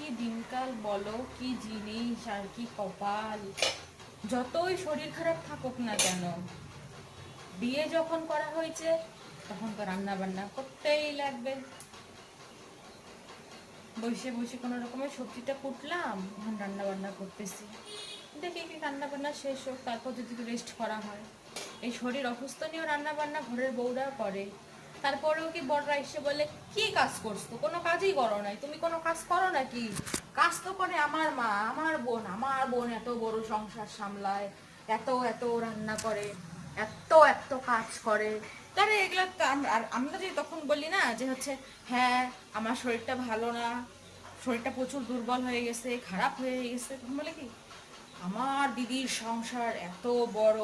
কি দিনকাল বলো, কি জিনিস আর কি কপাল। যতই শরীর খারাপ থাকুক না কেন, বিয়ে যখন করা হয়েছে তখন তো রান্না বান্না করতেই লাগবে। বসে বসে কোনো রকমের সবজিটা কুটলাম, এখন রান্না বান্না করতেছি। দেখি কি রান্না বান্না শেষ হোক, তারপর যদি রেস্ট করা হয়। এই শরীর অসুস্থ নিয়েও রান্না বান্না ঘরের বউরা করে। তারপরেও কি বড়রা এসে বলে কি কাজ করছো, কোনো কাজই করো নাই, তুমি কোনো কাজ করো নাকি? কাজ তো করে আমার মা, আমার বোন এত বড় সংসার সামলায়, এত এত রান্না করে, এত এত কাজ করে। তাহলে এগুলো তো আর আমরা যদি তখন বলি না যে হচ্ছে হ্যাঁ আমার শরীরটা ভালো না, শরীরটা প্রচুর দুর্বল হয়ে গেছে, খারাপ হয়ে গেছে, তখন বলে কি আমার দিদির সংসার এত বড়,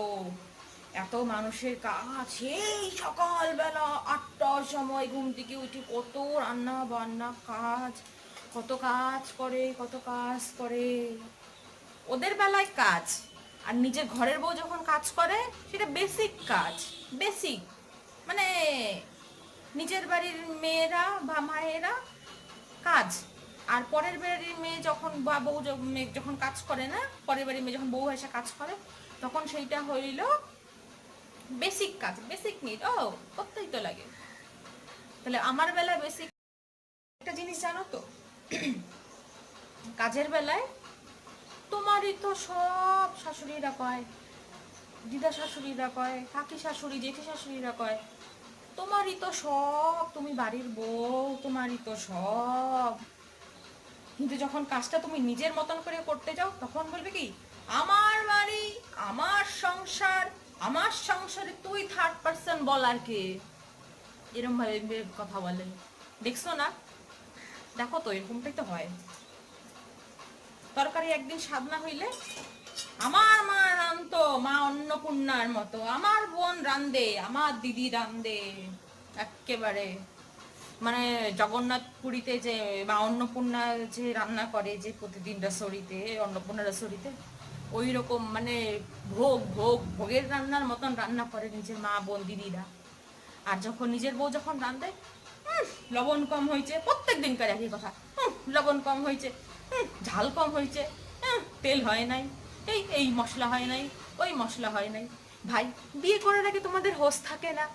এত মানুষের কাজ, সেই সকালবেলা 8টার সময় ঘুম থেকে উঠে কত রান্না বান্না কাজ, কত কাজ করে, কত কাজ করে। ওদের বেলায় কাজ, আর নিজের ঘরের বউ যখন কাজ করে সেটা বেসিক কাজ, বেসিক মানে নিজের বাড়ির মেয়েরা বা মায়েরা কাজ। আর পরের বাড়ির মেয়ে যখন বা বউ মেয়ে যখন কাজ করে না, পরের বাড়ির মেয়ে যখন বউ এসে কাজ করে, তখন সেইটা হইল বেসিক কাজ, বেসিক নিড। ও করতেই তো লাগে। তাহলে আমার বেলায় বেসিক একটা জিনিস জানো তো, কাজের বেলায় তোমারই তো সব শাশুড়িরা কয়, দিদা শাশুড়িরা কয়, কাকি শাশুড়ি, জেঠি শাশুড়িরা কয় তোমারই তো সব, তুমি বাড়ির বউ, তোমারই তো সব। কিন্তু যখন কাজটা তুমি নিজের মতন করে করতে যাও, তখন বলবে কি আমার বাড়ি, আমার সংসার, আমার সংসারে তুই থার্ড পার্সন বলার কে, এরম ভাবে কথা বলে। দেখছো না? দেখো তো এরকমটাই তো হয়। তরকারি একদিন স্বাদ না হইলে আমার মা রান্ধতো, মা অন্নপূর্ণার মতো, আমার বোন রান্ধে, আমার দিদি রান্ধে, একেবারে মানে জগন্নাথ পুরীতে যে বা অন্নপূর্ণা যে রান্না করে যে প্রতিদিন রসরিতে, অন্নপূর্ণা রসরিতে ওই রকম মানে ভোগ ভোগ ভোগের রান্নার মতন রান্না করে নিজের মা বোন দিদিরা। আর যখন নিজের বউ যখন রান্ধে, লবণ কম হয়েছে, প্রত্যেক দিনকার একই কথা, লবণ কম হয়েছে, ঝাল কম হয়েছে, তেল হয় নাই, এই এই মশলা হয় নাই, ওই মশলা হয় নাই। ভাই, বিয়ে করার আগে তোমাদের হোশ থাকে না?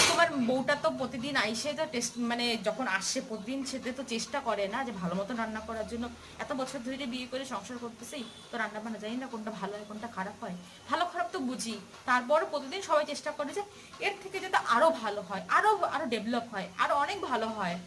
তোমার বউটা তো প্রতিদিন আইসে তো টেস্ট মানে যখন আসে প্রতিদিন সেটা তো চেষ্টা করে না যে ভালো মতো রান্না করার জন্য। এত বছর ধরে বিয়ে করে সংসার করতেছি, তো রান্না বান্না জানি না কোনটা ভালো হয় কোনটা খারাপ হয়, ভালো খারাপ তো বুঝি। তারপর প্রতিদিন সবাই চেষ্টা করে যে এর থেকে যাতে আরো ভালো হয়, আরো আরো ডেভেলপ হয়, আরো অনেক ভালো হয়।